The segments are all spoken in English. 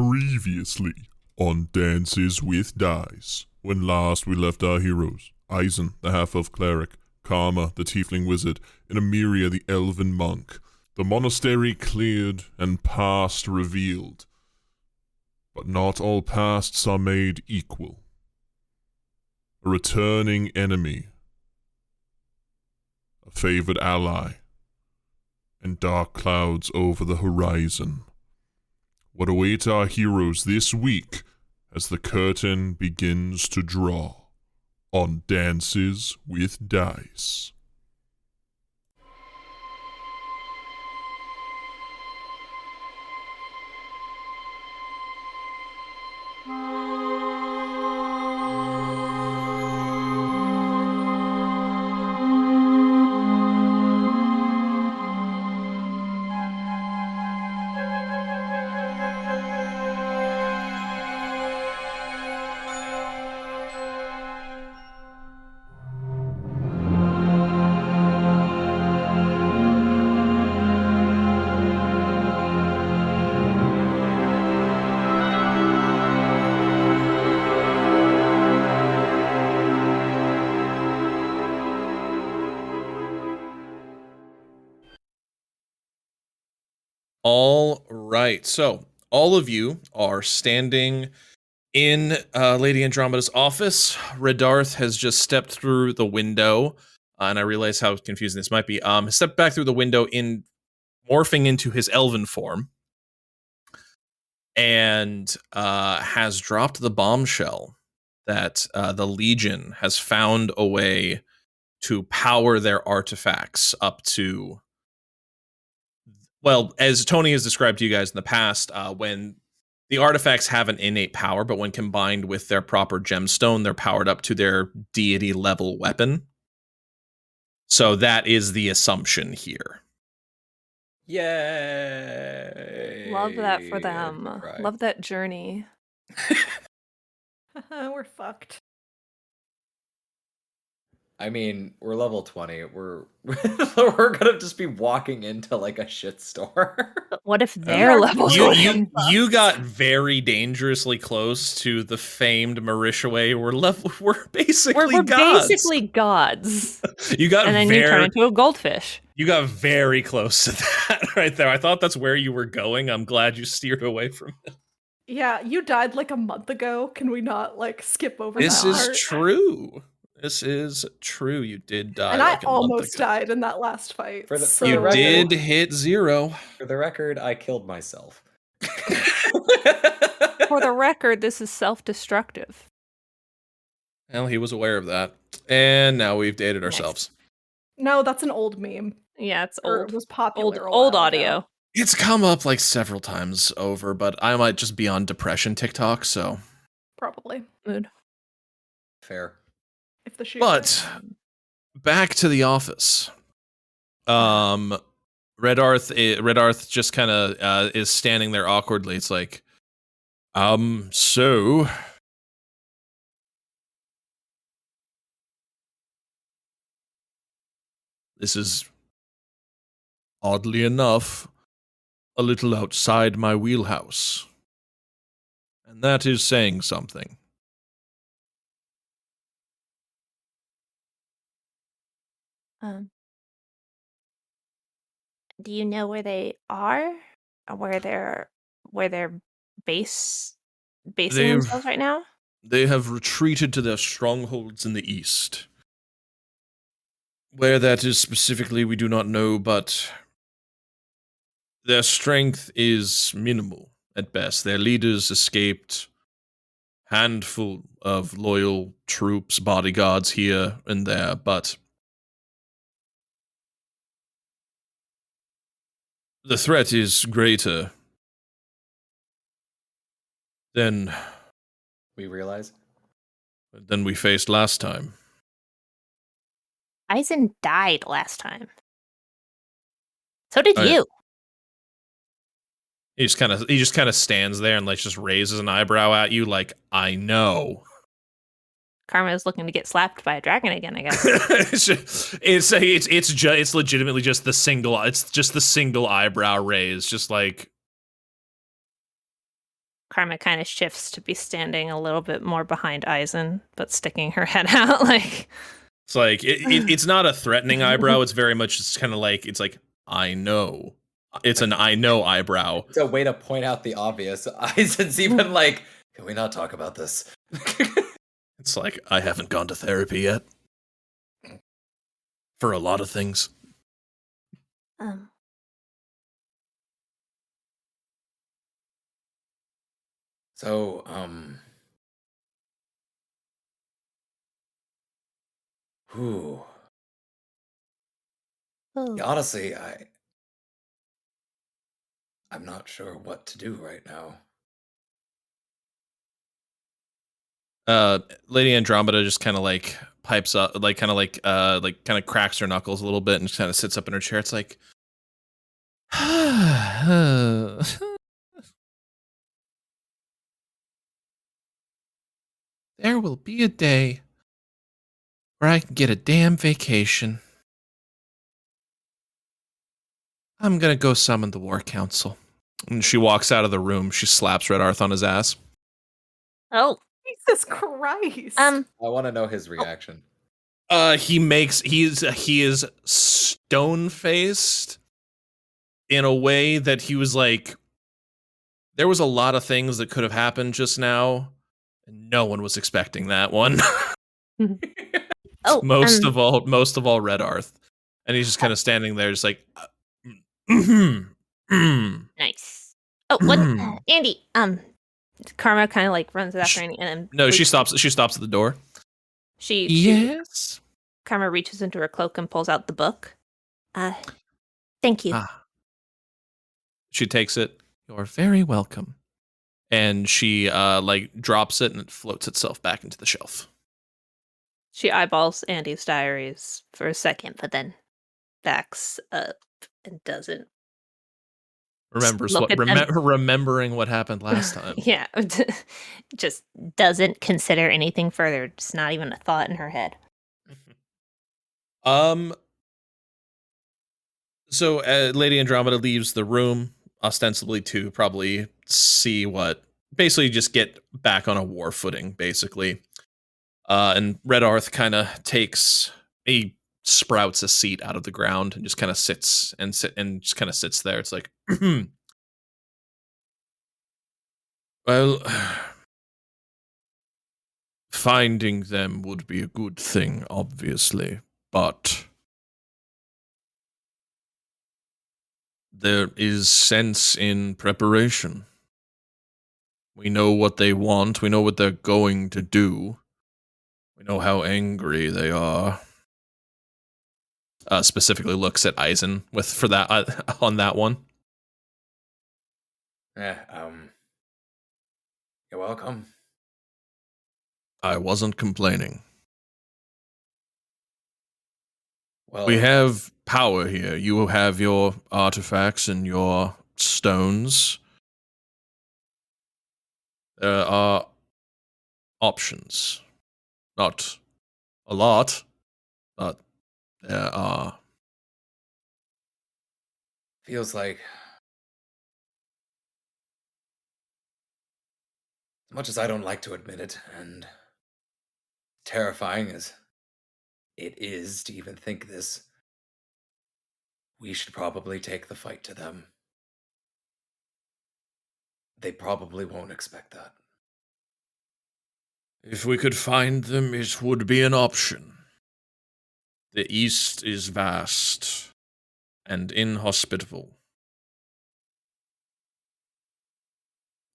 Previously on Dances with Dice. When last we left our heroes, Eisen, the half-elf cleric, Karma, the tiefling wizard, and Emiria, the elven monk, the monastery cleared and past revealed. But not all pasts are made equal. A returning enemy, a favored ally, and dark clouds over the horizon. What awaits our heroes this week as the curtain begins to draw on Dances with Dice. All right, so all of you are standing in Lady Andromeda's office. Redarth has just stepped through the window, and I realize how confusing this might be. Stepped back through the window in morphing into his elven form, and has dropped the bombshell that the Legion has found a way to power their artifacts up to. Well, as Tony has described to you guys in the past, when the artifacts have an innate power, but when combined with their proper gemstone, they're powered up to their deity level weapon. So that is the assumption here. Yay! Love that for them. Right. Love that journey. We're fucked. I mean, we're level 20. We're gonna just be walking into like a shit store. What if they're level 20? You got very dangerously close to the famed Marishaway. We're basically gods. Basically gods. You got and then you turn into a goldfish. You got very close to that right there. I thought that's where you were going. I'm glad you steered away from it. Yeah, you died like a month ago. Can we not like skip over This that is part? true. This is true. You did die. And like I a month almost ago. died in that last fight. For the You record- did hit 0. For the record, I killed myself. For the record, this is self-destructive. Well, he was aware of that. And now we've dated ourselves. No, that's an old meme. Yeah, it's Or old. it was popular. a Old while audio. ago. It's come up like several times over, but I might just be on depression TikTok, so. Probably. Mood. Fair. If the shoe. But back to the office. Redarth just kind of is standing there awkwardly. It's like, so this is oddly enough a little outside my wheelhouse. And that is saying something. Do you know where they are? Or where they're basing themselves right now? They have retreated to their strongholds in the east. Where that is specifically, we do not know, but their strength is minimal at best. Their leaders escaped, handful of loyal troops, bodyguards here and there, but the threat is greater than We realize. we faced last time. Eisen died last time. So did Oh, you. He just kind of stands there and like just raises an eyebrow at you, like, I know. Karma is looking to get slapped by a dragon again, I guess. it's legitimately just the single eyebrow raise, just like Karma kind of shifts to be standing a little bit more behind Eisen, but sticking her head out like. It's like it's not a threatening eyebrow. It's very much just kind of like it's like I know. It's an I know eyebrow. It's a way to point out the obvious. Eisen's even like, can we not talk about this? It's like I haven't gone to therapy yet for a lot of things. So, whew. Oh. Honestly, I'm not sure what to do right now. Lady Andromeda just kind of like pipes up, like kind of cracks her knuckles a little bit and just kind of sits up in her chair. It's like, there will be a day where I can get a damn vacation. I'm gonna go summon the War Council. And she walks out of the room. She slaps Red Arth on his ass. Oh. Jesus Christ. I want to know his reaction. He is stone faced in a way that he was like, there was a lot of things that could have happened just now, and no one was expecting that one. Oh, most of all, Red Arth, and he's just kind of standing there, just like, nice. Oh, what, Andy? Karma kind of like runs after Andy, and no, she stops. She stops at the door. Yes. Karma reaches into her cloak and pulls out the book. Thank you. She takes it. You're very welcome. And she like drops it and it floats itself back into the shelf. She eyeballs Andy's diaries for a second, but then backs up and doesn't. Remembering what happened last time. Yeah, just doesn't consider anything further. It's not even a thought in her head. So Lady Andromeda leaves the room, ostensibly to probably see what, basically just get back on a war footing, basically. And Red Arth kind of he sprouts a seat out of the ground and just kind of sits there. It's like, well, finding them would be a good thing, obviously, but there is sense in preparation. We know what they want. We know what they're going to do. We know how angry they are. Specifically looks at Eisen for that on that one. You're welcome. I wasn't complaining. Well, We have power here. You have your artifacts and your stones. There are options. Not a lot, but there are. feels like, as much as I don't like to admit it, and terrifying as it is to even think this, we should probably take the fight to them. They probably won't expect that. If we could find them, it would be an option. The East is vast and inhospitable.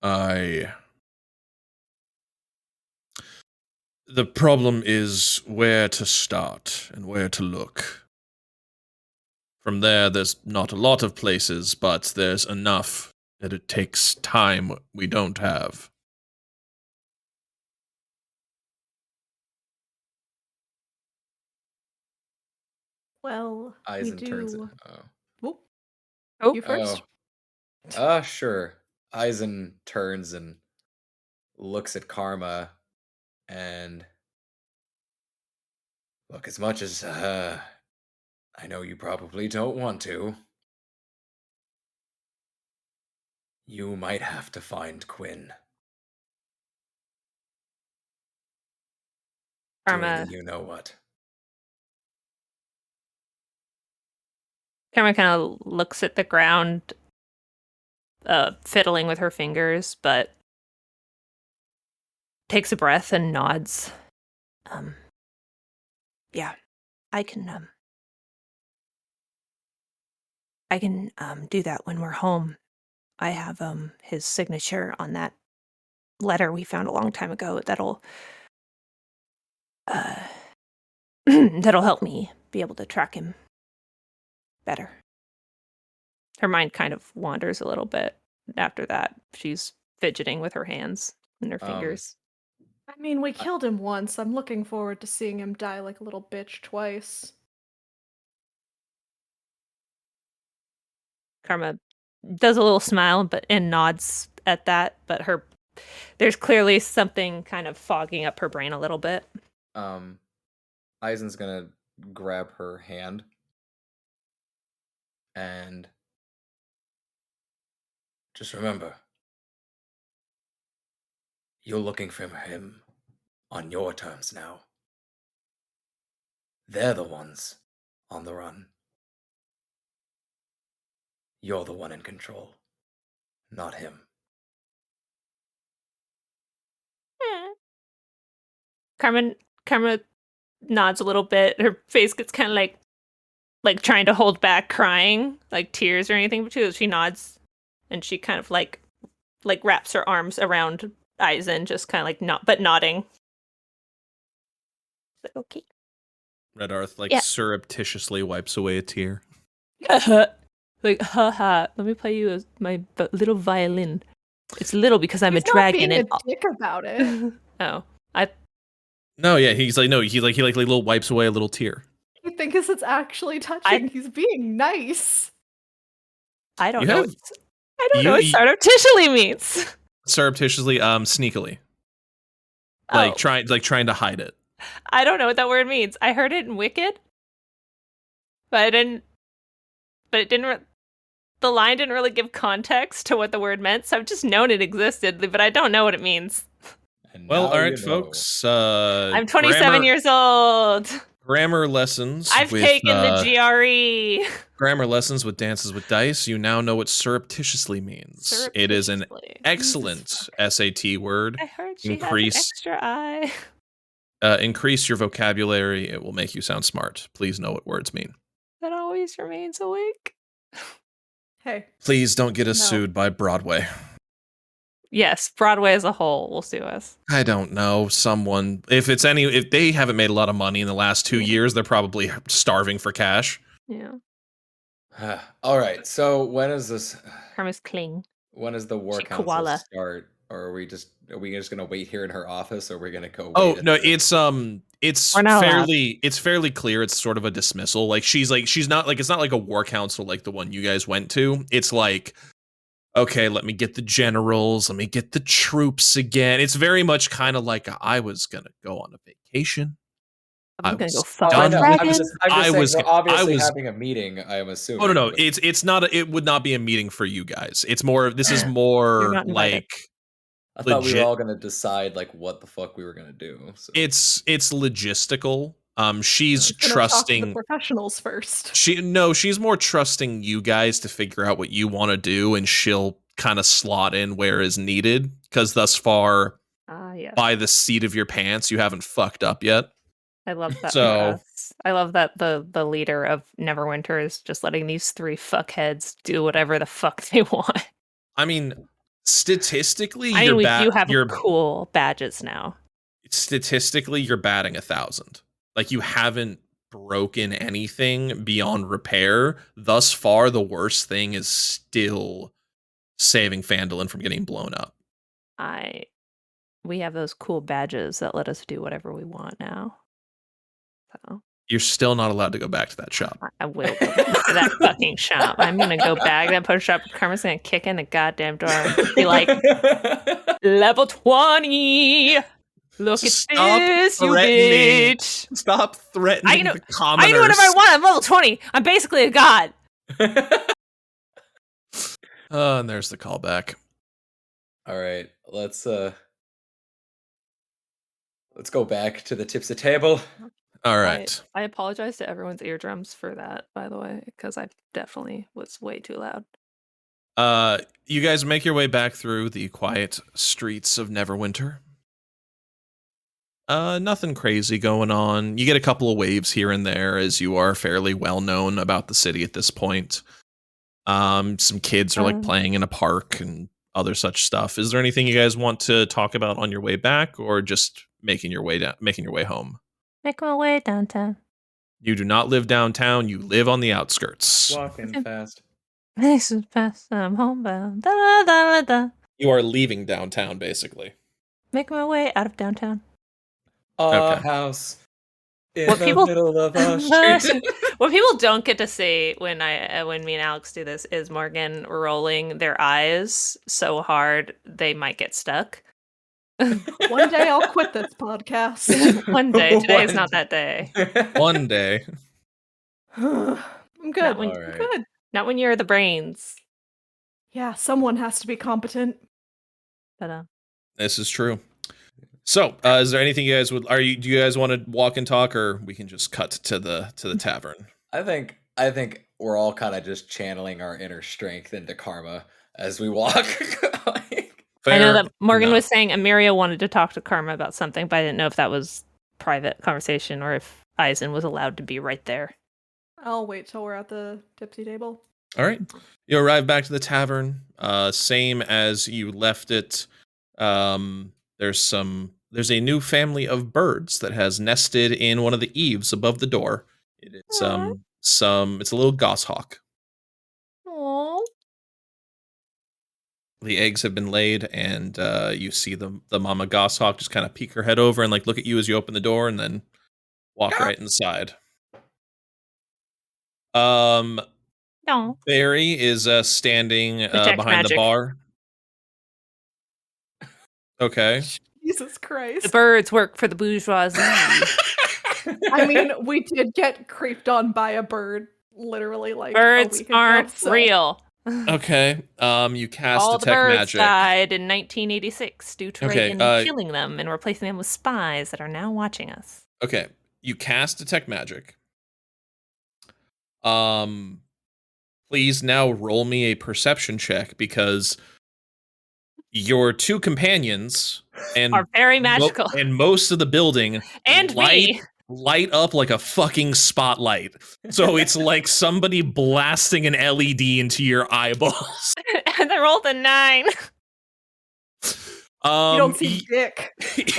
The problem is where to start and where to look. From there's not a lot of places, but there's enough that it takes time we don't have. Well, Eisen we turns it. do. Oh. You first. Sure. Eisen turns and looks at Karma and look, as much as I know you probably don't want to, you might have to find Quinn. doing Karma, the you know what. Karma kind of looks at the ground, fiddling with her fingers, but takes a breath and nods. Yeah, I can do that when we're home. I have his signature on that letter we found a long time ago that'll that'll help me be able to track him better. Her mind kind of wanders a little bit after that. She's fidgeting with her hands and her fingers. I mean, we killed him once. I'm looking forward to seeing him die like a little bitch twice. Karma does a little smile and nods at that, but there's clearly something kind of fogging up her brain a little bit. Eisen's gonna grab her hand and just remember, you're looking for him on your terms now. They're the ones on the run. You're the one in control, not him. Karma nods a little bit. Her face gets kind of like trying to hold back crying, like tears or anything, but she nods and she kind of like wraps her arms around Eisen, just kind of like nodding. Like, okay. Red Arth Yeah. surreptitiously wipes away a tear. Like, haha, let me play you my little violin. It's little because I'm He's a dragon not being and a dick about it. oh, No, yeah, he's like, no, he little wipes away a little tear. He thinks it's actually touching. He's being nice. I don't You know. have- I don't know what surreptitiously means. Surreptitiously, sneakily, Oh, trying to hide it. I don't know what that word means. I heard it in Wicked, but it didn't. The line didn't really give context to what the word meant, so I've just known it existed, but I don't know what it means. And Well, now all right, you know. folks. I'm 27 years old. Grammar lessons. I've with, taken the GRE. grammar lessons with Dances with Dice. You now know what surreptitiously means. It is an Surreptitiously. excellent SAT word. I heard she has Increase- an extra eye. Increase your vocabulary. It will make you sound smart. Please know what words mean. That always remains awake. Hey, Please don't get us No. sued by Broadway. Yes, Broadway as a whole will sue us. I don't know. Someone, if they haven't made a lot of money in the last 2 years, they're probably starving for cash. Yeah. All right. So when is this? Hermes Kling. When is the war She council koala. start? Or are we just gonna wait here in her office, or are we gonna go? Oh wait at no, the- it's We're not allowed. fairly clear. It's sort of a dismissal. Like she's not like, it's not like a war council like the one you guys went to. It's like, okay, let me get the generals, let me get the troops again. It's very much kind of like I was gonna go on a vacation. I'm gonna was go Oh, fuck I with know. done with I'm dragons. just I saying was- we're obviously I was- having a meeting. I'm assuming. Oh no, but- it's not. It would not be a meeting for you guys. It's more. This is You're more not invited. like I thought we were legit- all gonna decide like what the fuck we were gonna do. So. it's logistical. She's gonna talk to the trusting. professionals first. She's more trusting you guys to figure out what you want to do, and she'll kind of slot in where is needed. Because thus far, Yes. by the seat of your pants, you haven't fucked up yet. I love that So- for us. I love that the leader of Neverwinter is just letting these three fuckheads do whatever the fuck they want. I mean, statistically, I mean, you're we do have you're cool badges now. statistically you're batting 1,000. Like you haven't broken anything beyond repair. Thus far, the worst thing is still saving Phandalin from getting blown up. We have those cool badges that let us do whatever we want now. So You're still not allowed to go back to that shop. I will go back to that fucking shop. I'm gonna go back to that post shop. Karma's gonna kick in the goddamn door and be like, level 20. Look Stop at this, you threatening. bitch. Stop threatening know- the commoners. I can do whatever I want. I'm level 20. I'm basically a god. And there's the callback. All right, let's Let's go back to the tipsy table. All right. I apologize to everyone's eardrums for that, by the way, because I definitely was way too loud. You guys make your way back through the quiet streets of Neverwinter. Nothing crazy going on. You get a couple of waves here and there as you are fairly well known about the city at this point. Some kids are like playing in a park and other such stuff. Is there anything you guys want to talk about on your way back, or just making your way home? Make my way downtown. You do not live downtown. You live on the outskirts. Walking fast. This is past. I'm homebound. Da, da, da, da. You are leaving downtown, basically. Make my way out of downtown. A Okay. house in What the people- middle of a street. What people don't get to see when me and Alex do this is Morgan rolling their eyes so hard they might get stuck. One day I'll quit this podcast. One day. Today is One not that day. One day. I'm good. Not when, All right. Good. not when you're the brains. Yeah, someone has to be competent. But This is true. So, is there anything you guys do you guys want to walk and talk, or we can just cut to the tavern? I think we're all kind of just channeling our inner strength into Karma as we walk. I know that Morgan enough. was saying Amiria wanted to talk to Karma about something, but I didn't know if that was private conversation or if Eisen was allowed to be right there. I'll wait till we're at the tipsy table. All right. You arrive back to the tavern, same as you left it. There's a new family of birds that has nested in one of the eaves above the door. It is it's a little goshawk. Aww. The eggs have been laid, and you see the mama goshawk just kind of peek her head over and like look at you as you open the door, and then walk right inside. No. Barry is standing Detect behind magic. the bar. Okay. Jesus The Christ. birds work for the bourgeoisie. I mean, we did get creeped on by a bird literally like a Birds week ago, aren't so- real. Okay. You cast All the detect birds magic. died in 1986 due to Okay, Reagan killing them and replacing them with spies that are now watching us. Okay. You cast detect magic. Please now roll me a perception check, because your two companions and Are very magical. and most of the building And me. light up like a fucking spotlight. So it's like somebody blasting an LED into your eyeballs. And I rolled a 9. You don't see dick. He sees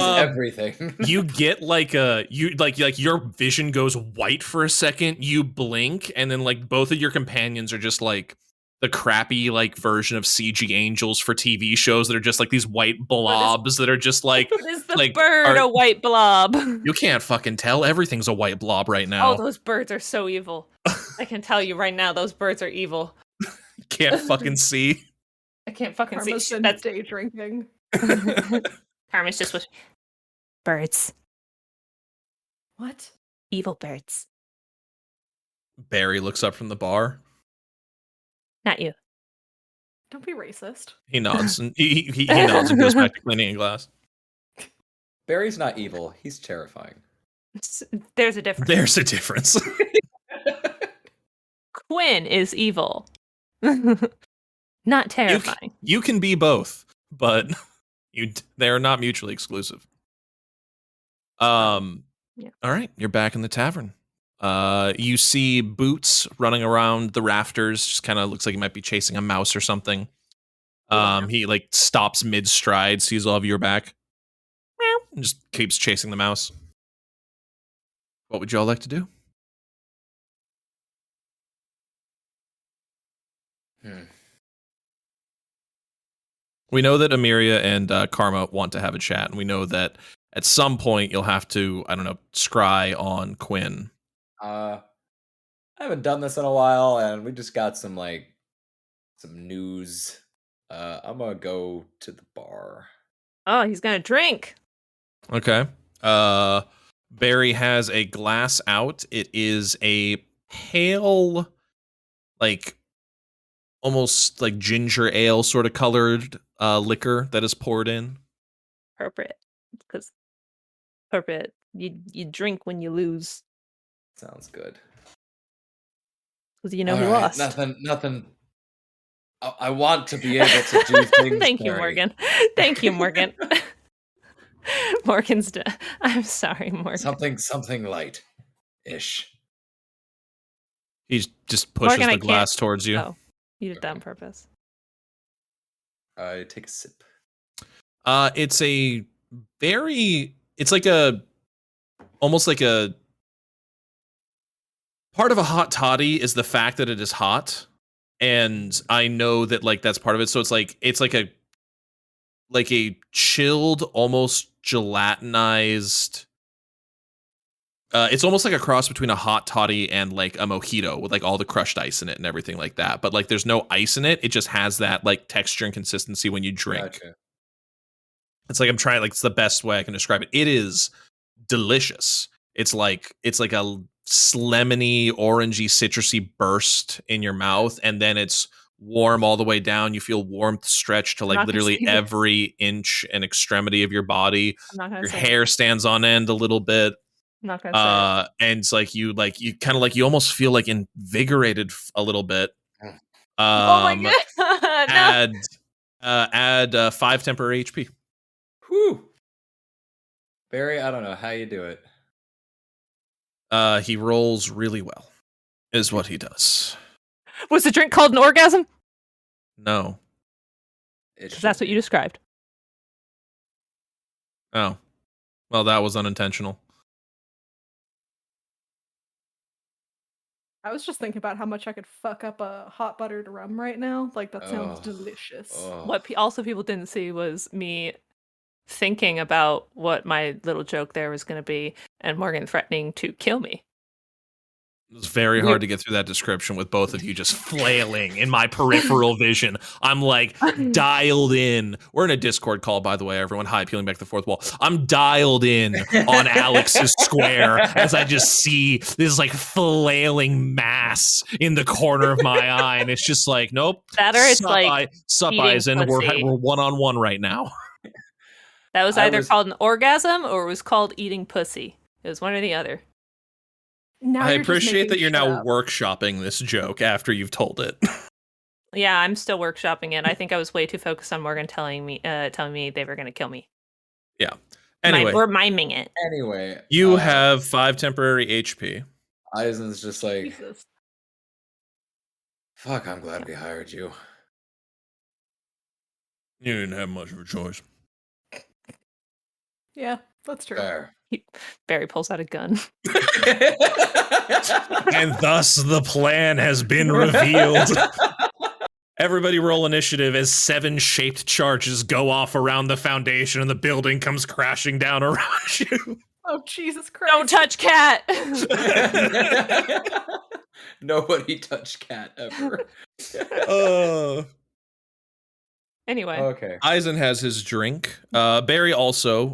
Um, everything. You get like your vision goes white for a second, you blink, and then like both of your companions are just like the crappy like version of CG angels for TV shows that are just like these white blobs that are just like Is the like, bird a white blob? you can't fucking tell. Everything's a white blob right now. Oh, those birds are so evil. I can tell you right now, those birds are evil. Can't fucking see. I can't fucking Karma's see. been That's day drinking. Karma's just with birds. What? Evil birds. Barry looks up from the bar. Not you. Don't be racist. He nods and he nods and goes back to cleaning a glass. Barry's not evil. He's terrifying. There's a difference. There's a difference. Quinn is evil. Not terrifying. You can be both, but they're not mutually exclusive. Yeah. All right, you're back in the tavern. You see Boots running around the rafters, just kind of looks like he might be chasing a mouse or something. He like stops mid stride, sees all of you are back. Meow, and just keeps chasing the mouse. What would you all like to do? We know that Amiria and Karma want to have a chat, and we know that at some point you'll have to, I don't know, scry on Quinn. I haven't done this in a while, and we just got some news. I'm gonna go to the bar. Oh, he's gonna drink. Okay. Barry has a glass out. It is a pale, like almost like ginger ale sort of colored liquor that is poured in. Appropriate. because you drink when you lose Sounds good. because you know who All right, lost. Nothing. I want to be able to do things. Thank you, Barry. Morgan. Thank you, Morgan. Morgan's. I'm sorry, Morgan. Something light, ish. He just pushes Morgan, I the glass can't- towards you. Oh, you did that on purpose. I take a sip. It's a very. It's like almost like a part of a hot toddy is the fact that it is hot, and I know that like that's part of it. So it's like a chilled, almost gelatinized. It's almost like a cross between a hot toddy and like a mojito with like all the crushed ice in it and everything like that. But like there's no ice in it. It just has that like texture and consistency when you drink. Gotcha. It's like I'm trying, like it's the best way I can describe it. It is delicious. It's like a lemony, orangey, citrusy burst in your mouth, and then it's warm all the way down. You feel warmth stretch to I'm like not gonna literally say that. every inch and extremity of your body. I'm not gonna Your say hair stands on end a little bit. I'm not gonna say it. And it's like you kind of like you almost feel like invigorated a little bit. Oh my god! No. Add 5 temporary HP. Whew. Barry, I don't know how you do it. He rolls really well, is what he does. Was the drink called an orgasm? No. It Because that's what you described. Oh. Well, that was unintentional. I was just thinking about how much I could fuck up a hot buttered rum right now. Like that sounds Oh. delicious. Oh. What also people didn't see was me thinking about what my little joke there was going to be, and Morgan threatening to kill me. It was very hard to get through that description with both of you just flailing in my peripheral vision. I'm like dialed in. We're in a Discord call, by the way, everyone. Hi, peeling back the fourth wall. I'm dialed in on Alex's square as I just see this like flailing mass in the corner of my eye. And it's just like, nope. That or it's sup, like sup, eating Eisen. pussy. We're one-on-one right now. That was I either was- called an orgasm or it was called eating pussy. It was one or the other. Now I you're just appreciate making that you're shit now up. workshopping this joke after you've told it. Yeah, I'm still workshopping it. I think I was way too focused on Morgan telling me they were going to kill me. Yeah. Anyway, We're miming it. Anyway, you have 5 temporary HP. Eisen's just like, Jesus. fuck, I'm glad we hired you. You didn't have much of a choice. Yeah, that's true. Fair. Barry pulls out a gun. And thus the plan has been revealed. Everybody roll initiative as 7 shaped charges go off around the foundation and the building comes crashing down around you. Oh Jesus Christ! Don't touch cat. Nobody touched cat ever. Anyway, Okay. Eisen has his drink. Barry also,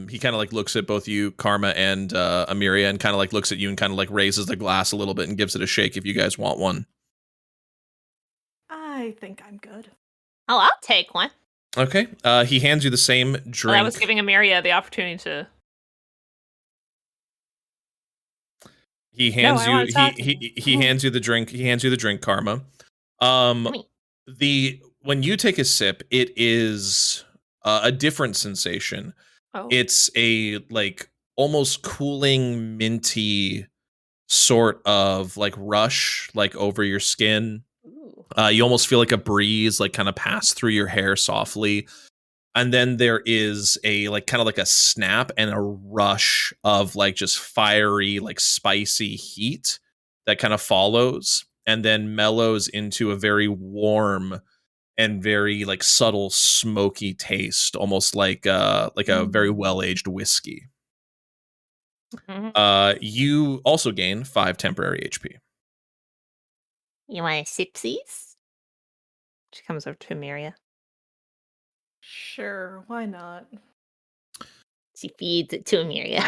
he kind of like looks at both you, Karma and Amiria, and kind of like looks at you and kind of like raises the glass a little bit and gives it a shake if you guys want one. I think I'm good. oh, I'll take one. Okay. He hands you the same drink. Well, I was giving Amiria the opportunity to. He hands I wanna you talk. he hands you the drink. He hands you the drink, Karma. When you take a sip, it is a different sensation. Oh, It's a like almost cooling, minty sort of like rush, like over your skin. ooh. You almost feel like a breeze, like kind of pass through your hair softly. And then there is a like kind of like a snap and a rush of like just fiery, like spicy heat that kind of follows and then mellows into a very warm and very like subtle smoky taste, almost like a very well-aged whiskey. Mhm. You also gain 5 temporary HP. You want a sipsies? She comes over to Amiria. Sure, why not? She feeds it to Amiria.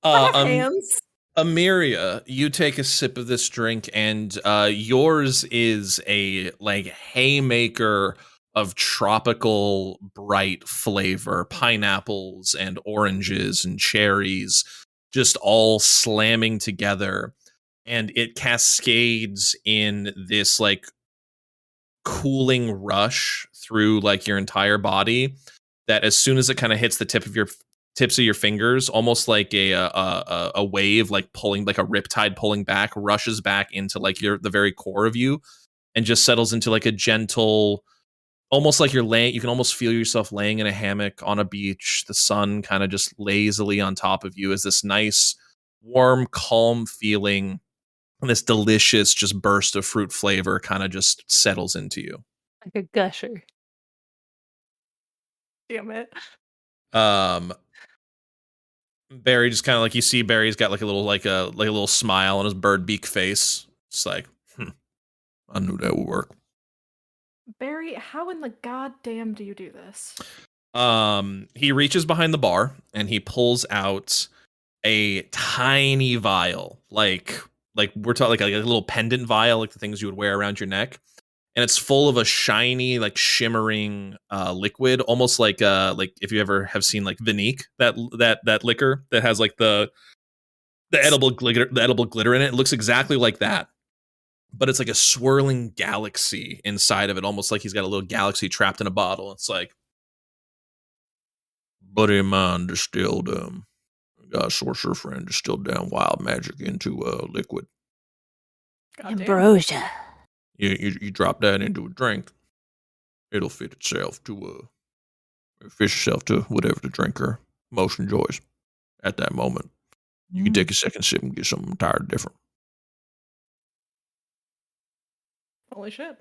Hands. Amiria, you take a sip of this drink, and yours is a like haymaker of tropical bright flavor, pineapples and oranges and cherries, just all slamming together. And it cascades in this like cooling rush through like your entire body that as soon as it kind of hits the tips of your fingers, almost like a wave, like pulling like a riptide pulling back, rushes back into like the very core of you and just settles into like a gentle, almost like you're laying, you can almost feel yourself laying in a hammock on a beach. The sun kind of just lazily on top of you as this nice, warm, calm feeling. And this delicious just burst of fruit flavor kind of just settles into you. Like a gusher. Damn it. Barry just kind of like, you see Barry's got like a little smile on his bird beak face. It's like, I knew that would work. Barry, how in the goddamn do you do this? He reaches behind the bar and he pulls out a tiny vial, like we're talking like a little pendant vial, like the things you would wear around your neck, and it's full of a shiny, like shimmering liquid, almost like if you ever have seen like Vinique, that liquor that has like the edible glitter in it. It looks exactly like that, but it's like a swirling galaxy inside of it, almost like he's got a little galaxy trapped in a bottle. It's like, buddy of mine distilled got a sorcerer friend distilled down wild magic into liquid. Goddamn. Ambrosia. You drop that into a drink, it'll fit itself to whatever the drinker most enjoys at that moment. You can take a second sip and get something entirely different. Holy shit.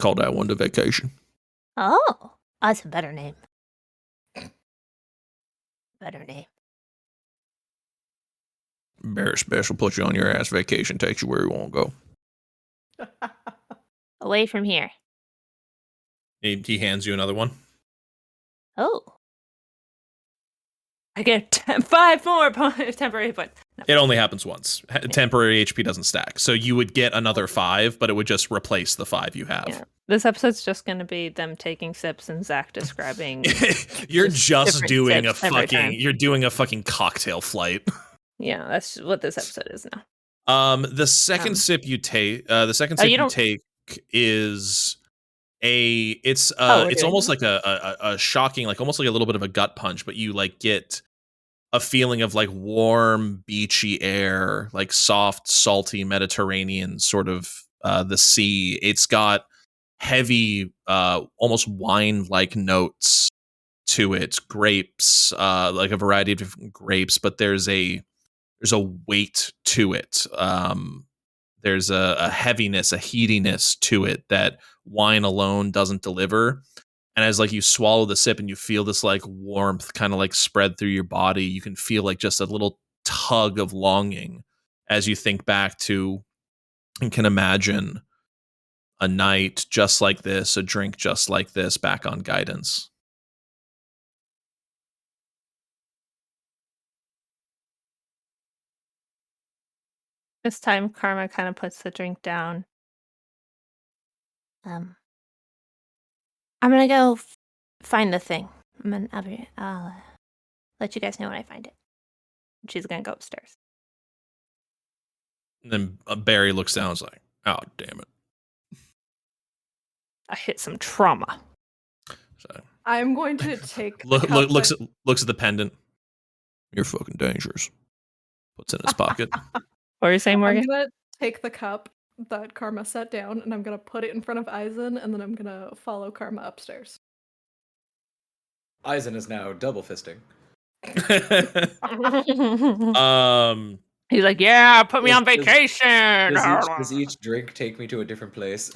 Call that one the vacation. Oh, that's a better name. Better name. Barry Special put you on your ass vacation, takes you where you want to go. Away from here. He hands you another one. Oh. I get 5 more temporary points. No. It only happens once. Temporary HP doesn't stack. So you would get another 5, but it would just replace the 5 you have. Yeah. This episode's just going to be them taking sips and Zach describing. You're just just doing sips every time. you're doing a fucking cocktail flight. Yeah, that's what this episode is now. The second sip you take, is it's almost like a shocking, like almost like a little bit of a gut punch, but you like get a feeling of like warm, beachy air, like soft, salty Mediterranean sort of the sea. It's got heavy, almost wine-like notes to it, grapes, like a variety of different grapes, but there's a weight to it. There's a heaviness, a heatiness to it that wine alone doesn't deliver. And as like you swallow the sip and you feel this like warmth kind of like spread through your body, you can feel like just a little tug of longing as you think back to and can imagine a night just like this, a drink just like this back on Guidance. This time, Karma kind of puts the drink down. I'm gonna go find the thing. I'll let you guys know when I find it. She's gonna go upstairs. And then Barry looks down and is like, oh, damn it. I hit some trauma. So, I'm going to take. looks at the pendant. You're fucking dangerous. Puts it in his pocket. What were you saying, Morgan? I'm gonna take the cup that Karma set down, and I'm gonna put it in front of Eisen, and then I'm gonna follow Karma upstairs. Eisen is now double fisting. He's like, yeah, put me on vacation. Does each drink take me to a different place?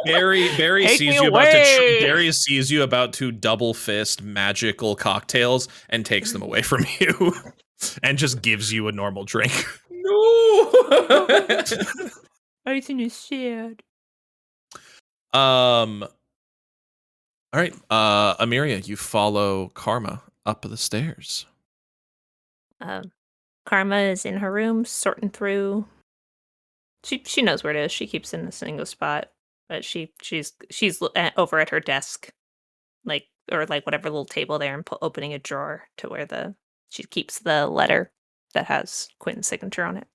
Barry Take sees me you away. Barry sees you about to double fist magical cocktails and takes them away from you and just gives you a normal drink. No. Everything is sad. All right, Amiria, you follow Karma up the stairs. Karma is in her room, sorting through. She knows where it is. She keeps it in a single spot. but she's over at her desk, like, or like whatever little table there, and opening a drawer to where she keeps the letter that has Quinn's signature on it.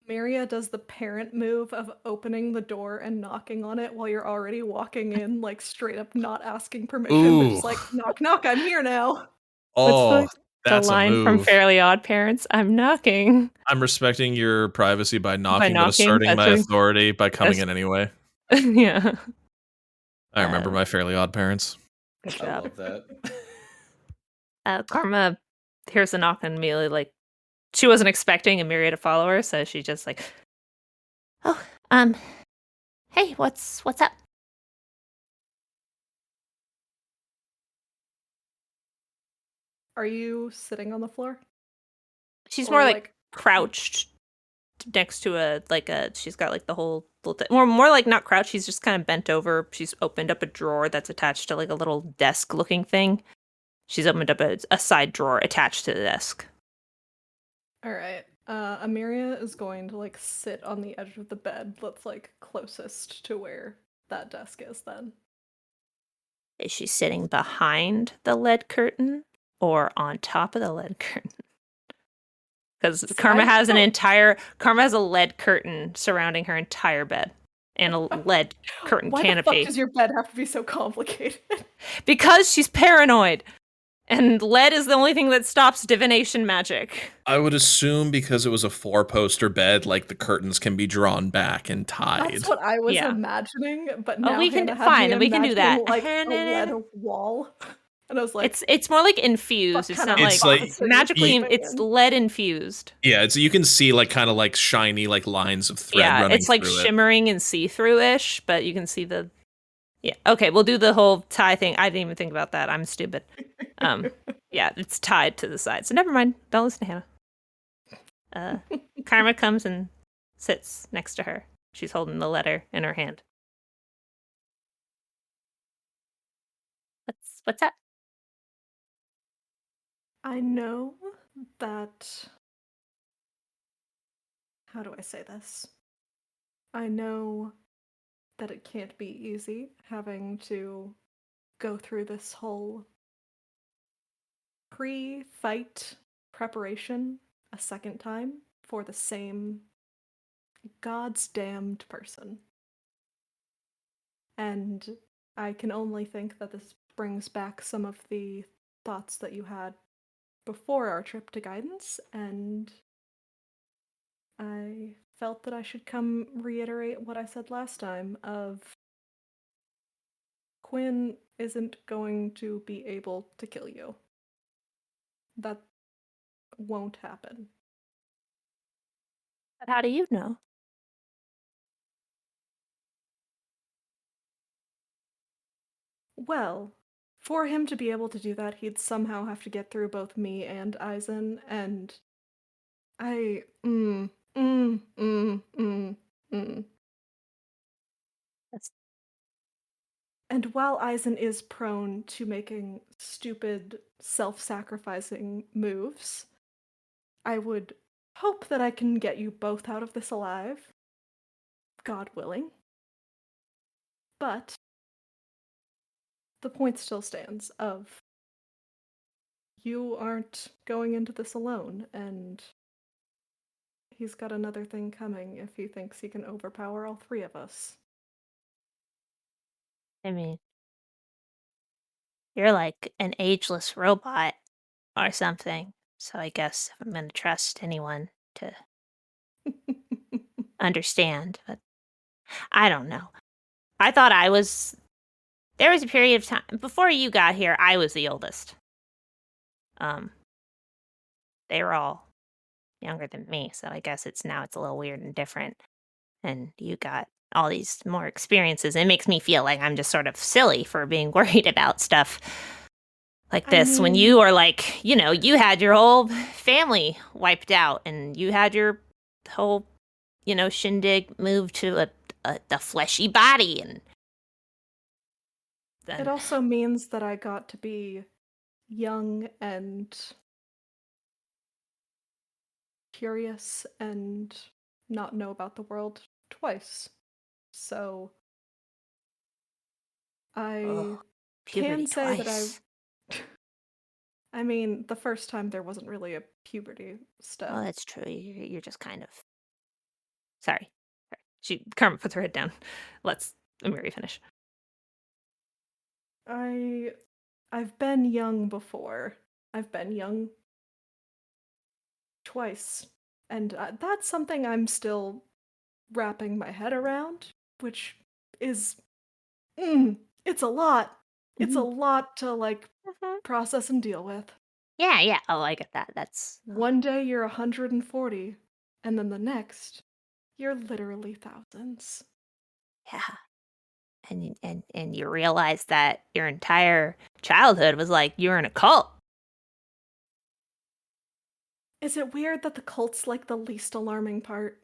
Maria does the parent move of opening the door and knocking on it while you're already walking in, like straight up not asking permission, but just Ooh. like, knock, knock, I'm here now. Oh, the that's a line from move. Fairly Odd Parents? I'm knocking. I'm respecting your privacy by knocking, but knocking, asserting my that's authority by coming that's- in anyway. Yeah. I remember my Fairly Odd Parents. Good I job. love that. Karma hears the knock and immediately, like, she wasn't expecting Emiria to follow her, so she just like, oh, hey, what's up? Are you sitting on the floor? She's Or, more like crouched next to she's got like the whole little more like not crouched, she's just kind of bent over. She's opened up a drawer that's attached to like a little desk looking thing. She's opened up a side drawer attached to the desk. All right. Amiria is going to like sit on the edge of the bed that's like closest to where that desk is then. Is she sitting behind the lead curtain or on top of the lead curtain? Because Karma has a lead curtain surrounding her entire bed and a lead curtain Why canopy. the fuck does your bed have to be so complicated? Because she's paranoid. And lead is the only thing that stops divination magic. I would assume because it was a 4-poster bed, like the curtains can be drawn back and tied. That's what I was Yeah. imagining, but now we can Hannah had fine, me then we can do that. imagining, like a lead wall, and I was like, it's more like infused. what It's kind not of It's like like- it's magically. you- It's lead infused. Yeah, it's you can see like kind of like shiny like lines of thread Yeah, running it's like through it. shimmering and see-through-ish, but you can see the. Yeah. Okay, we'll do the whole tie thing. I didn't even think about that. I'm stupid. Yeah, it's tied to the side. So never mind. Don't listen to Hannah. Karma comes and sits next to her. She's holding the letter in her hand. What's up? I know that. How do I say this? I know that it can't be easy having to go through this whole pre-fight preparation a second time for the same God's damned person. And I can only think that this brings back some of the thoughts that you had before our trip to guidance, and I felt that I should come reiterate what I said last time of Quinn isn't going to be able to kill you. That won't happen. But how do you know? Well, for him to be able to do that, he'd somehow have to get through both me and Eisen, and I That's And while Eisen is prone to making stupid, self-sacrificing moves, I would hope that I can get you both out of this alive, God willing. But the point still stands of you aren't going into this alone, and he's got another thing coming if he thinks he can overpower all three of us. I mean, you're like an ageless robot or something. So I guess if I'm going to trust anyone to understand, but I don't know. I thought there was a period of time before you got here, I was the oldest. They were all younger than me, so I guess it's a little weird and different. And you got all these more experiences. It makes me feel like I'm just sort of silly for being worried about stuff like this when you are like, you had your whole family wiped out and you had your whole, shindig moved to the fleshy body. And then It also means that I got to be young and curious and not know about the world twice. So I Oh, puberty can say that twice. I mean, the first time there wasn't really a puberty step. Oh, that's true. You're just kind of. Sorry. Carmen puts her head down. Let's Mary finish. I've been young before. I've been young twice. And that's something I'm still wrapping my head around, which is it's a lot. It's a Mhm. lot to Mhm. process and deal with. Yeah. Oh, I get that. That's One day you're 140, and then the next you're literally thousands. yeah. And you realize that your entire childhood was like you were in a cult. Is it weird that the cult's like the least alarming part?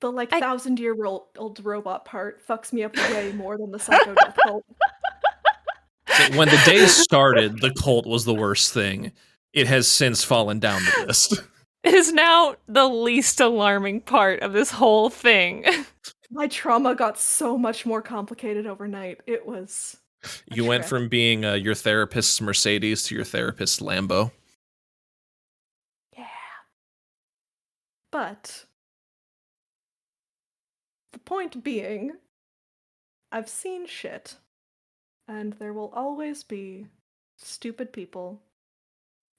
The I 1,000-year-old robot part fucks me up way more than the psycho death cult. When the day started, the cult was the worst thing. It has since fallen down the list. is now the least alarming part of this whole thing. My trauma got so much more complicated overnight. It was a You went trip. from being your therapist's Mercedes to your therapist's Lambo. Yeah. But the point being, I've seen shit, and there will always be stupid people,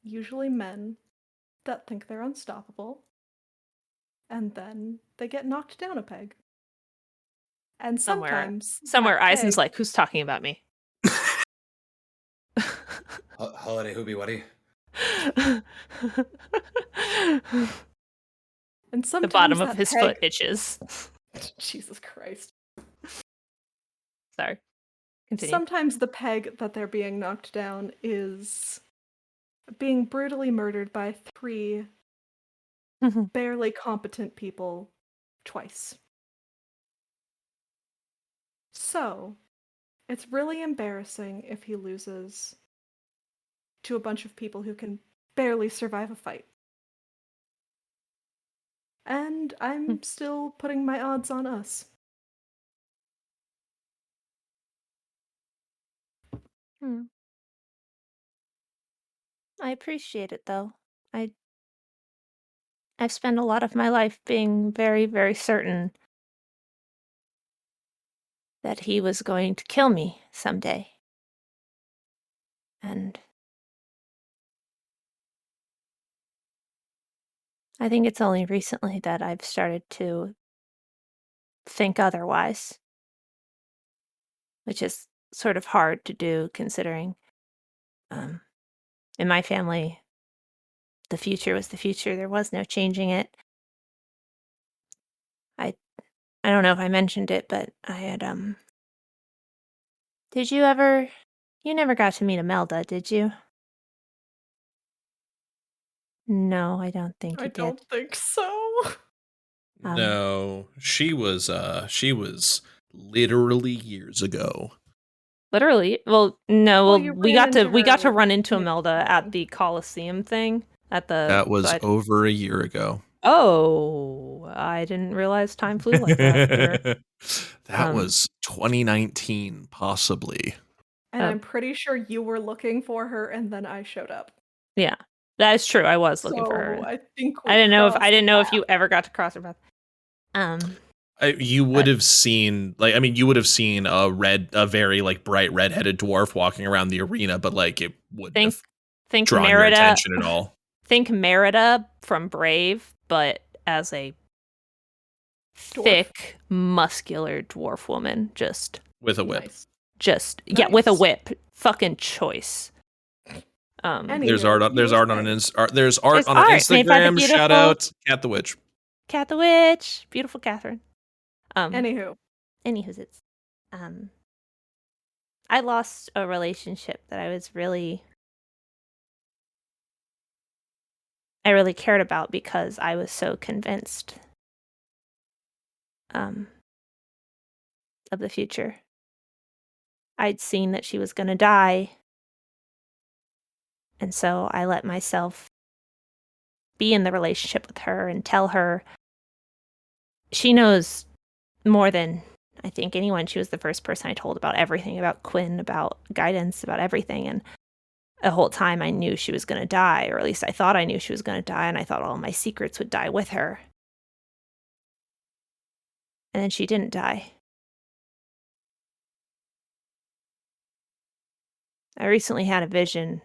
usually men, that think they're unstoppable, and then they get knocked down a peg. And sometimes Somewhere that Eisen's peg- like, who's talking about me? Holiday Hoobie Wuddy. and sometimes The bottom of that his peg- foot itches. Jesus Christ. Sorry. Continue. Sometimes the peg that they're being knocked down is being brutally murdered by 3 barely competent people twice. So, it's really embarrassing if he loses to a bunch of people who can barely survive a fight. And I'm still putting my odds on us. I appreciate it though. I've spent a lot of my life being very, very certain that he was going to kill me someday. And I think it's only recently that I've started to think otherwise, which is sort of hard to do considering in my family, the future was the future. There was no changing it. I don't know if I mentioned it, but I had did you never got to meet Imelda, did you? No, I don't think I you did. don't think so. No, she was literally years ago. Literally? Well, no. Well, Well, you we ran got to into her run into maybe Imelda at one. the Coliseum thing at the. That was but- over a year ago. Oh, I didn't realize time flew like that. Here. That was 2019, possibly. And I'm pretty sure you were looking for her, and then I showed up. Yeah, that is true. I was looking for her. So I think I didn't know crossed if you ever got to cross her path. You would have seen you would have seen a very like bright redheaded dwarf walking around the arena, but like it wouldn't have think drawn your Merida. attention at all. Think Merida from Brave, but as a thick, muscular dwarf woman, just With a whip. Nice. with a Nice. whip. Fucking choice. There's Anywho, art on you were art on an saying- there's art There's on an art made by the Instagram. Shout beautiful- out Cat the Witch. Cat the Witch, beautiful Catherine. Anywho, Anywho's it's I lost a relationship that I really cared about because I was so convinced of the future. I'd seen that she was going to die, and so I let myself be in the relationship with her and tell her she knows more than I think anyone, she was the first person I told about everything, about Quinn, about guidance, about everything. And the whole time I knew she was going to die, or at least I thought I knew she was going to die, and I thought all my secrets would die with her. And then she didn't die. I recently had a vision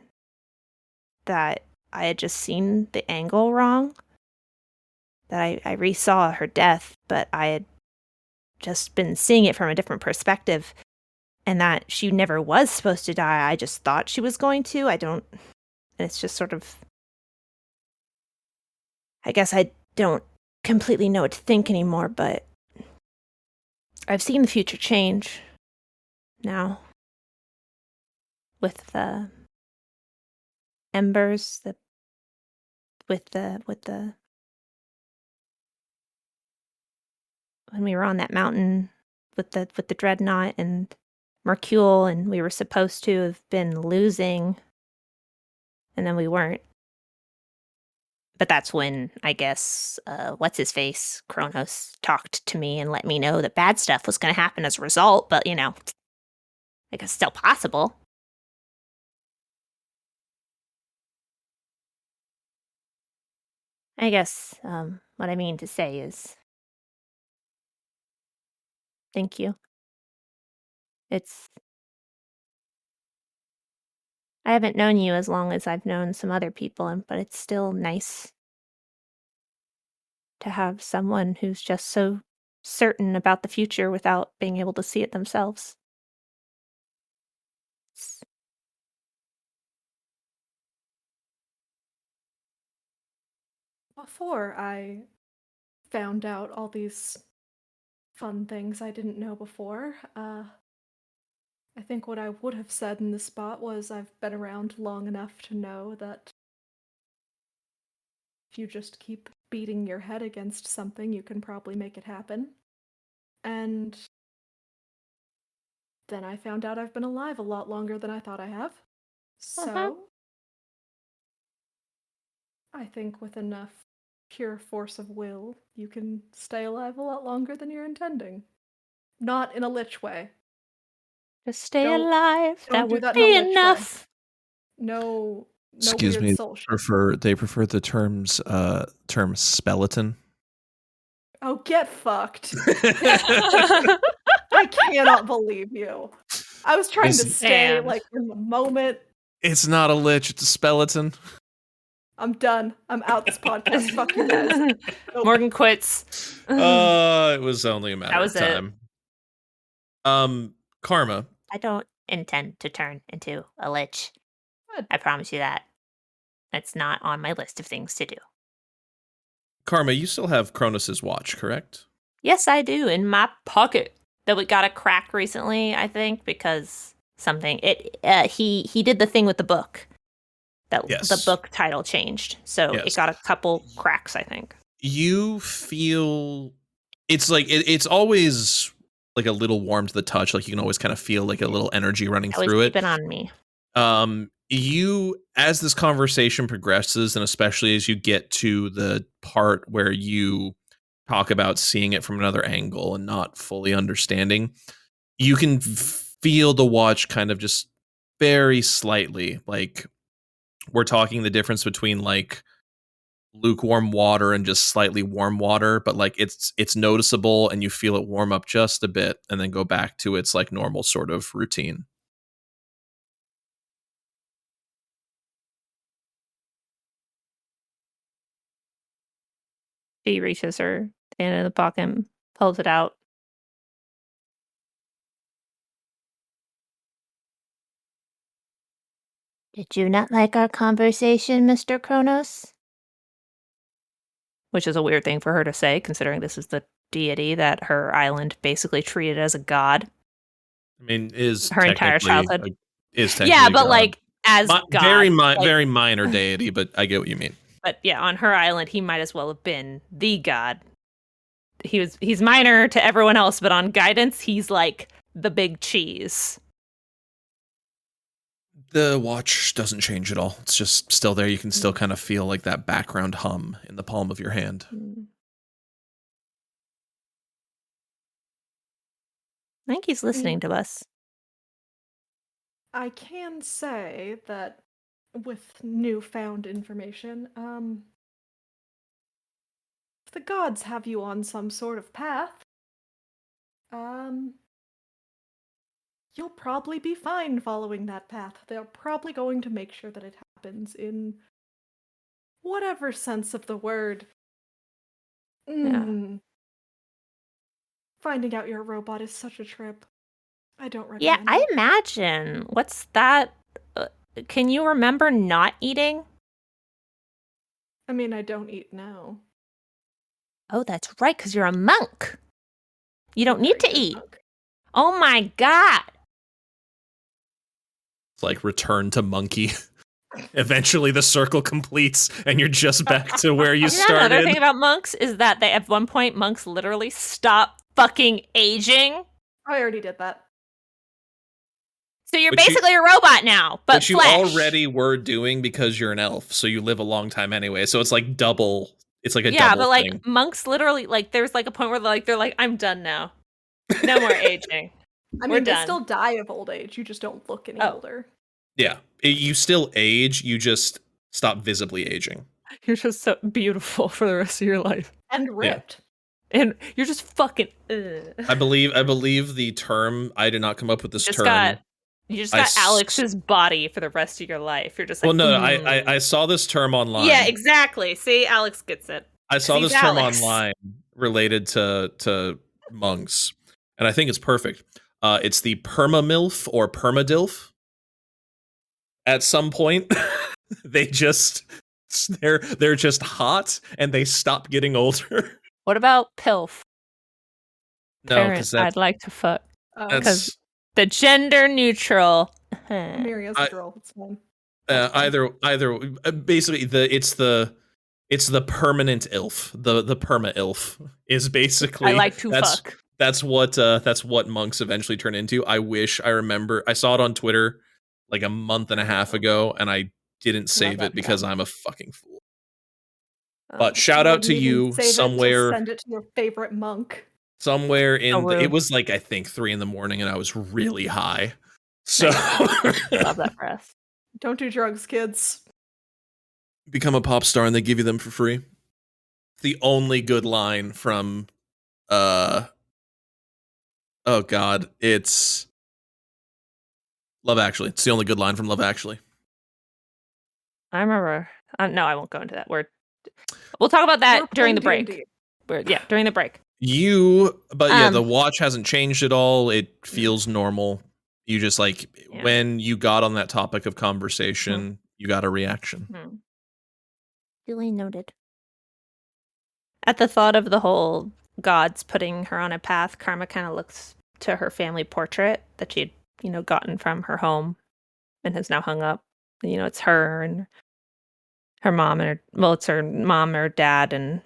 that I had just seen the angle wrong, that I resaw her death, but I had just been seeing it from a different perspective, and that she never was supposed to die. I just thought she was going to. And it's just sort of, I guess I don't completely know what to think anymore, but I've seen the future change now with the embers, with the when we were on that mountain with the dreadnought and Mercule, and we were supposed to have been losing, and then we weren't. But that's when, I guess, what's his face, Kronos, talked to me and let me know that bad stuff was going to happen as a result. But I guess it's still possible. I guess what I mean to say is, thank you. I haven't known you as long as I've known some other people, but it's still nice to have someone who's just so certain about the future without being able to see it themselves. Before I found out all these fun things I didn't know before, I think what I would have said in this spot was I've been around long enough to know that if you just keep beating your head against something, you can probably make it happen. And then I found out I've been alive a lot longer than I thought I have. So I think with enough pure force of will, you can stay alive a lot longer than you're intending. Not in a lich way. To stay Don't- alive, don't that do would that in a be lich way. enough. No Excuse weird me. soul shit. They prefer the term skeleton. Oh, get fucked. I cannot believe you. I was trying to stay Man. like in the moment. It's not a lich, it's a skeleton. I'm done. I'm out this podcast. Fuck you guys. Nope. Morgan quits. It was only a matter That was of it. time. Karma. I don't intend to turn into a lich. Good. I promise you that. That's not on my list of things to do. Karma, you still have Kronos' watch, correct? Yes, I do, in my pocket. That we got a crack recently, I think, because he did the thing with the book. That Yes. the book title changed. So Yes. it got a couple cracks, I think. You feel it's like it's always like a little warm to the touch. Like you can always kind of feel like a little energy running Always through keep it on me. You, as this conversation progresses, and especially as you get to the part where you talk about seeing it from another angle and not fully understanding, you can feel the watch kind of just very slightly, like we're talking the difference between like lukewarm water and just slightly warm water, but like it's noticeable and you feel it warm up just a bit and then go back to its like normal sort of routine. She reaches her hand in the pocket and pulls it out. Did you not like our conversation, Mr. Kronos? Which is a weird thing for her to say, considering this is the deity that her island basically treated as a god. I mean, is Her entire technically childhood. is technically Yeah, but God. like as god, Very minor deity, but I get what you mean. But yeah, on her island, he might as well have been the god. He's minor to everyone else, but on guidance, he's like the big cheese. The watch doesn't change at all. It's just still there. You can still kind of feel like that background hum in the palm of your hand. I think he's listening to us. I can say that with newfound information, if the gods have you on some sort of path, you'll probably be fine following that path. They're probably going to make sure that it happens in whatever sense of the word. Yeah. Finding out you're a robot is such a trip. I don't Yeah, recommend I it. imagine. What's that? Can you remember not eating? I mean, I don't eat now. Oh, that's right, because you're a monk. You I'm a don't need very to good eat. monk. Oh my god. It's like return to monkey. Eventually the circle completes and you're just back to where you You know another started. thing about monks is that they, at one point, monks literally stop fucking aging. I already did that. So you're Which you- basically a robot now, but Which you flesh. already were doing because you're an elf, so you live a long time anyway. So it's like double. It's like a Yeah, double but like thing. monks literally, like, there's like a point where they're like, I'm done now. No more aging. I We're mean, they done. still die of old age. You just don't look any Oh. older. Yeah, you still age. You just stop visibly aging. You're just so beautiful for the rest of your life. And ripped. And you're just fucking. I believe the term. I did not come up with this term. You just I got s- Alex's body for the rest of your life. You're just like. Well, no, "Mm." I saw this term online. Yeah, exactly. See, Alex gets it. I saw He's this term Alex. online related to monks, and I think it's perfect. It's the permamilf or permadilf. At some point, they're just hot and they stop getting older. What about PILF? No, Parent because I'd like to fuck. that's The gender neutral. Amiria's a girl. It's fine. either basically it's the permanent ilf. The perma ilf is basically I like to that's fuck. that's what monks eventually turn into. I wish I remember. I saw it on Twitter like a month and a half ago, and I didn't save that it because stuff. I'm a fucking fool. But You shout out to wouldn't even you save it to somewhere send it to your favorite monk. in rude. it was like I think 3 a.m. and I was really high. So Love that for us. Don't do drugs, kids. become a pop star and they give you them for free. The only good line from oh god, it's Love Actually. It's the only good line from Love Actually. I remember. No, I won't go into that. We'll talk about that We're during the playing break. D&D. During the break. The watch hasn't changed at all. It feels normal. You just like Yeah. when you got on that topic of conversation, you got a reaction. Duly noted. At the thought of the whole gods putting her on a path, Karma kind of looks to her family portrait that she'd, gotten from her home and has now hung up. It's her and her mom it's her mom or dad and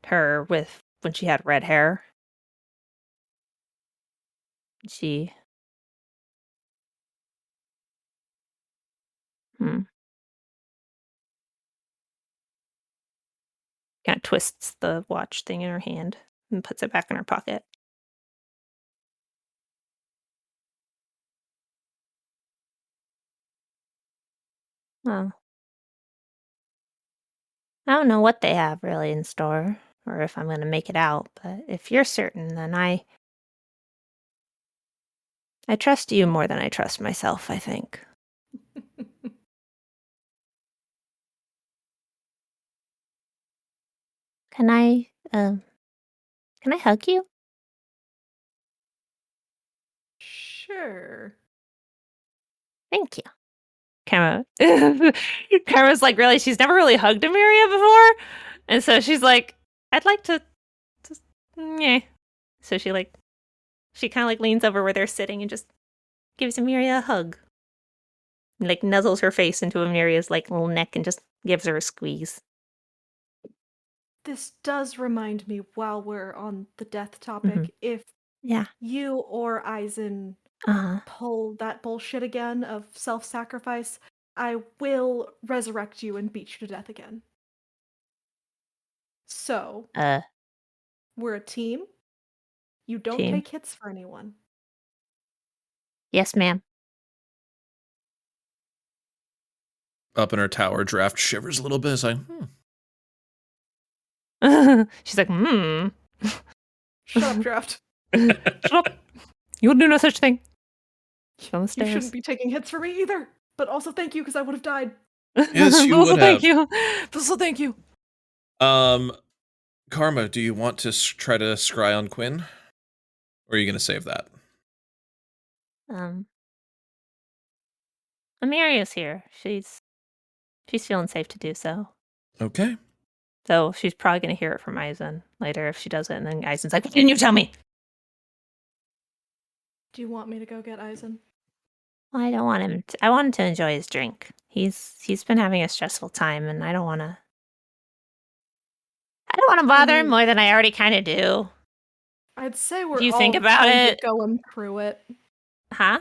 her with when she had red hair. She kind of twists the watch thing in her hand and puts it back in her pocket. Well, I don't know what they have really in store or if I'm going to make it out, but if you're certain, then I trust you more than I trust myself, I think. Can I hug you? Sure. Thank you. Karma's like, really, she's never really hugged Emiria before. And so she's like, I'd like to just, yeah. So she kind of like leans over where they're sitting and just gives Emiria a hug. And, like nuzzles her face into Emiria's like little neck and just gives her a squeeze. This does remind me, while we're on the death topic, if you or Eisen pull that bullshit again of self-sacrifice, I will resurrect you and beat you to death again. So, we're a team. You don't Team. take hits for anyone. Yes, ma'am. Up in her tower, Draft shivers a little bit. It's like, She's like, Shut up, Draft. Shut up. You will do no such thing. She's on the You stairs. shouldn't be taking hits for me either. But also thank you, because I would have died. Yes, you also, would thank have. you. Also, thank you. Karma, do you want to try to scry on Quinn? Or are you going to save that? Amiria's here. She's feeling safe to do so. Okay. So she's probably going to hear it from Eisen later if she does it. And then Eisen's like, "Why didn't you tell me?" Do you want me to go get Eisen? Well, I don't want him. I want him to enjoy his drink. He's been having a stressful time, and I don't want to. I don't want to bother him more than I already kind of do. I'd say we're Do you all think about kind it? of going through it. Huh?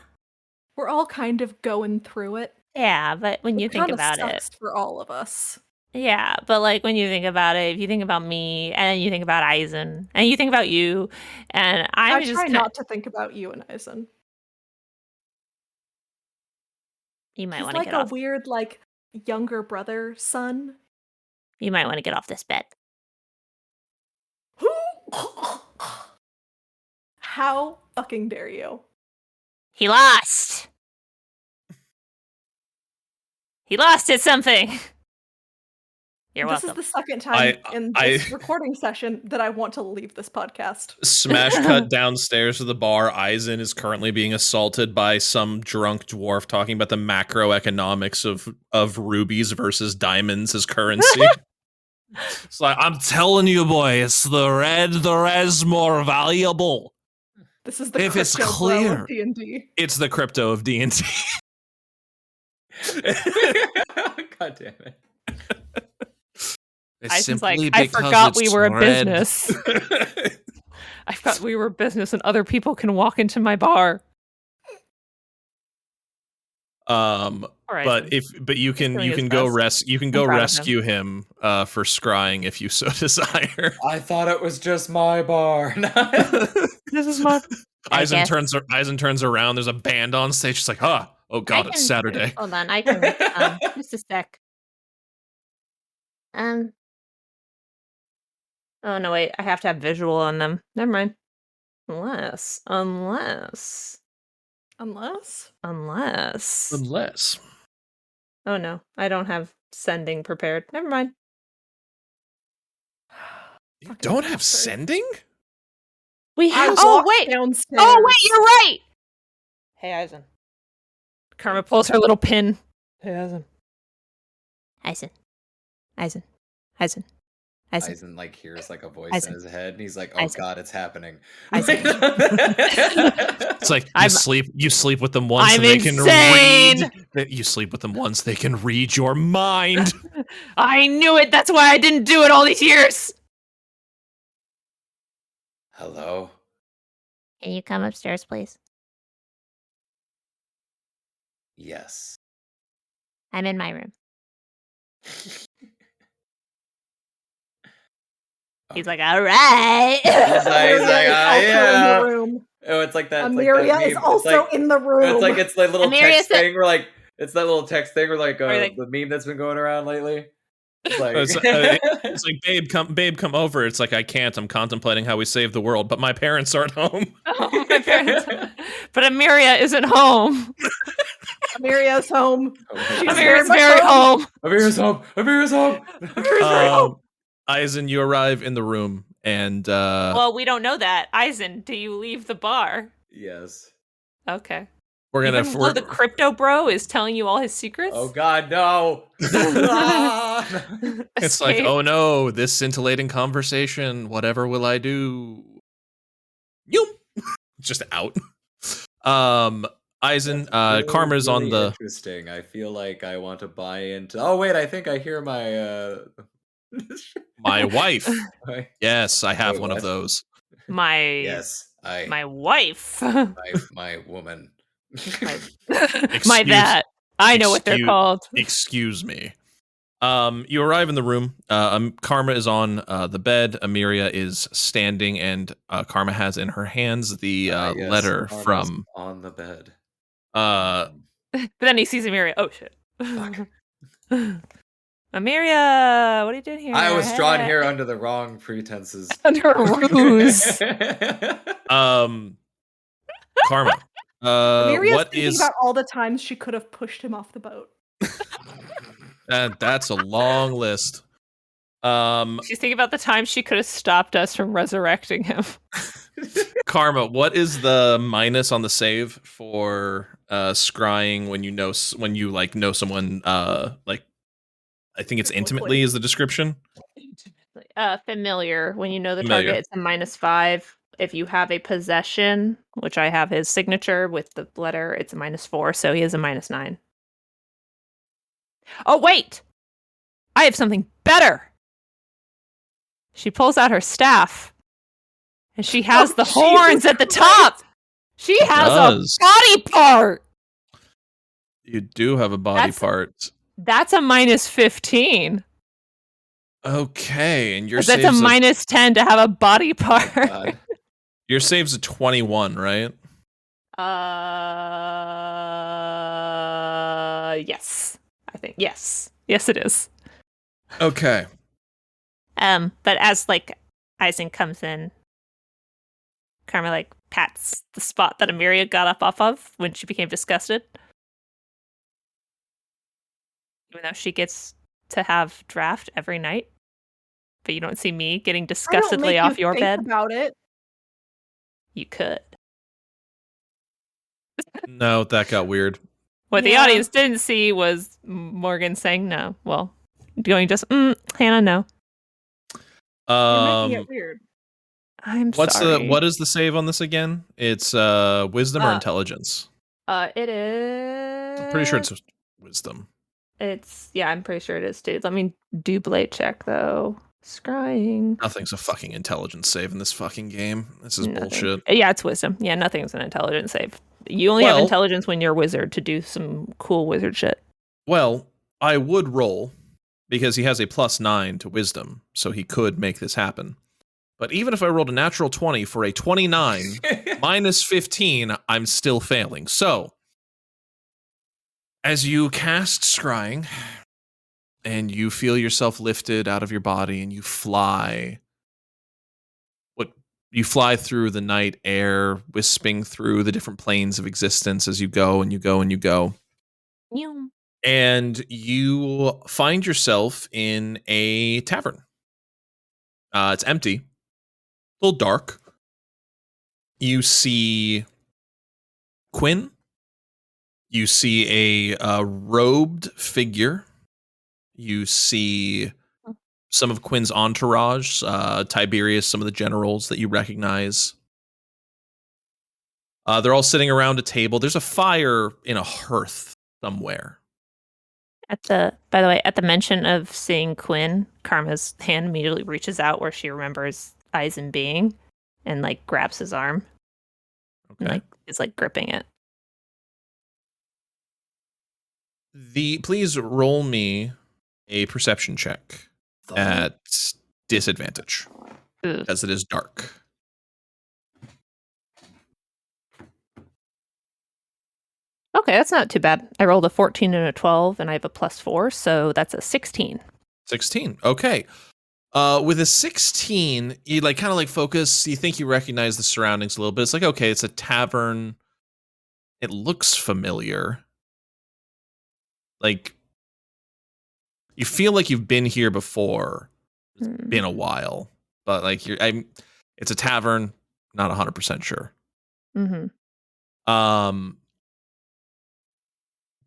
We're all kind of going through it. Yeah, but when you think kinda about sucks it, for all of us. yeah, but like when you think about it, if you think about me and you think about Eisen and you think about you, and I I'm just try not to think about you and Eisen. you might He's want to like get a off. weird, like, younger brother son. You might want to get off this bed. How fucking dare you? He lost. He lost at something. You're This welcome. is the second time in I- this recording session that I want to leave this podcast. Smash cut downstairs to the bar. Eisen is currently being assaulted by some drunk dwarf talking about the macroeconomics of rubies versus diamonds as currency. It's like, I'm telling you, boy, it's the red's more valuable. This is the If it's crypto clear. bro of D&D. It's the crypto of D&D. God damn it. It's Eisen's like, simply I because forgot we it's were a red." business. I forgot we were a business and other people can walk into my bar. Poor But Eisen. you doing can his go best. you can I'm go proud of him. rescue him for scrying if you so desire. I thought it was just my bar. This is my. I Eisen guess. Eisen turns around. There's a band on stage. It's like, oh god, it's Saturday. Hold on, I can. Just a sec. Oh no, wait. I have to have visual on them. Never mind. Unless. Unless? Unless Oh no, I don't have sending prepared. Never mind. you Fucking don't have bastard. sending. We I have. walked Oh wait. downstairs. Oh wait, you're right. Hey Eisen. Karma pulls her little pin. Hey Eisen. Eisen. Eisen. Eisen. Eisen. Eisen like hears like a voice Eisen. in his head, and he's like, "Oh Eisen. God, it's happening." Eisen. It's like you sleep with them once I'm and they insane. can read. You sleep with them once, they can read your mind. I knew it. That's why I didn't do it all these years. Hello. Can you come upstairs, please? Yes. I'm in my room. He's like, all right. He's like, also yeah. in the room. Oh, it's like that. Amiria is also in the room. It's like it's that little Amiria text said- thing where like it's that little text thing where like, Or, like- the meme that's been going around lately. It's like, It's like, babe, come over. It's like, I can't. I'm contemplating how we save the world, but my parents aren't home. Oh, my parents. But Amiria isn't home. Amiria's home. She's Amiria's much very home. Amira's home. Amira's home. Amiria's very home. Eisen, you arrive in the room, and Well, we don't know that. Eisen, do you leave the bar? Yes. Okay. we're gonna. Even though the crypto bro is telling you all his secrets? Oh God, no. Ah! It's like, Escape. oh no, this scintillating conversation. Whatever will I do? You just out. Eisen, Really, Karma's on really the. interesting. I feel like I want to buy into. Oh wait, I think I hear my. My wife. my- Yes, I have Wait, one what? of those. My yes, my wife. my woman. my Excuse- that. I know what they're excuse- called. Excuse me. You arrive in the room. Karma is on the bed. Amiria is standing, and Karma has in her hands the Yes, letter Karma's from on the bed. Uh, But then he sees Amiria. Oh shit. Fuck. Amiria, what are you doing here? I was drawn Hey. here under the wrong pretenses. Under a ruse. Karma. Amiria's What thinking is about all the times she could have pushed him off the boat. that's a long list. She's thinking about the time she could have stopped us from resurrecting him. Karma, what is the minus on the save for scrying when you know when you like know someone like I think it's intimately is the description. Familiar. When you know the Familiar. target, it's a -5. If you have a possession, which I have his signature with the letter, it's a -4, so he is a -9. Oh wait! I have something better! She pulls out her staff. And she has the horns at the top! She has does. a body part! You do have a body part. That's a -15. Okay, and your That's a save's -10 to have a body part. God. your save's a 21, right? Yes. I think yes. Yes, it is. Okay. But as like Eisen comes in, Karma like pats the spot that Amiria got up off of when she became disgusted. Even though she gets to have draft every night, but you don't see me getting I don't disgustedly make off you your think bed. about it. You could. No, that got weird. What the Yeah. audience didn't see was Morgan saying no. Well, going just Hannah, no. You're making it weird. I'm What's sorry. what is the save on this again? It's wisdom or Uh, intelligence? It is. I'm pretty sure it's wisdom. I'm pretty sure it is too. Let me do blade check though. Scrying. Nothing's a fucking intelligence save in this fucking game. This is Nothing. bullshit. Yeah, it's wisdom. Yeah, nothing's an intelligence save. You only have Well- intelligence when you're a wizard to do some cool wizard shit. Well, I would roll because he has a +9 to wisdom, so he could make this happen. But even if I rolled a natural 20 for a 29 -15, I'm still failing. So, as you cast scrying and you feel yourself lifted out of your body and you fly, you fly through the night air, wisping through the different planes of existence as you go and you go and you go. Meow. And you find yourself in a tavern. It's empty, a little dark. You see Quinn. You see a robed figure. You see some of Quinn's entourage, Tiberius, some of the generals that you recognize. They're all sitting around a table. There's a fire in a hearth somewhere. By the way, at the mention of seeing Quinn, Karma's hand immediately reaches out where she remembers Eisen being, and like grabs his arm, and Okay. like is like gripping it. Please roll me a perception check at disadvantage Ugh. as it is dark. Okay, that's not too bad. I rolled a 14 and a 12, and I have a +4, so that's a 16. 16. Okay. With a 16, you like kind of like focus. You think you recognize the surroundings a little bit. It's like, okay, it's a tavern. It looks familiar. Like you feel like you've been here before. It's been a while, but like it's a tavern. Not 100% sure. Mm-hmm.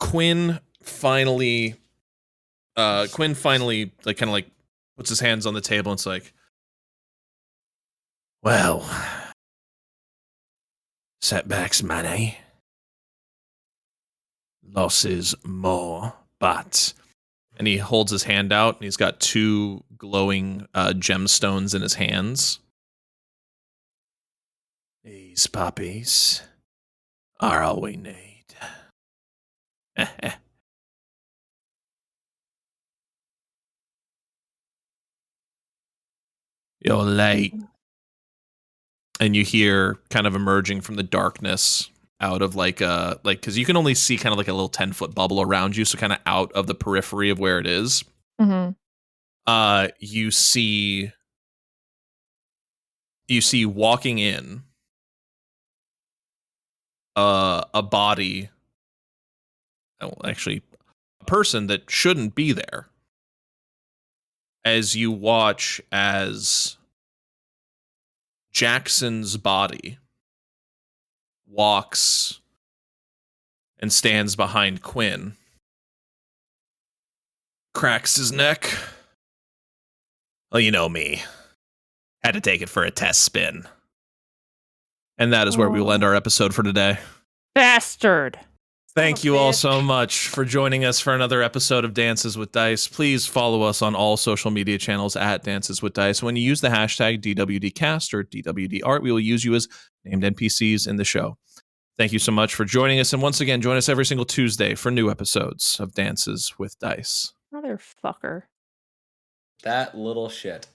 Quinn finally like kind of like puts his hands on the table and it's like, well, setbacks money, losses more, but, and he holds his hand out and he's got two glowing gemstones in his hands. These puppies are all we need. You're late. And you hear kind of emerging from the darkness out of because you can only see kind of like a little 10-foot bubble around you, so kind of out of the periphery of where it is. Mm-hmm. You see walking in a body, actually a person that shouldn't be there, as you watch as Jackson's body walks and stands behind Quinn, cracks his neck. Well, you know me. Had to take it for a test spin. And that is where we will end our episode for today. Bastard. Thank you all so much for joining us for another episode of Dances with Dice. Please follow us on all social media channels at Dances with Dice. When you use the hashtag DWDcast or DWDart, we will use you as named NPCs in the show. Thank you so much for joining us. And once again, join us every single Tuesday for new episodes of Dances with Dice. Motherfucker. That little shit.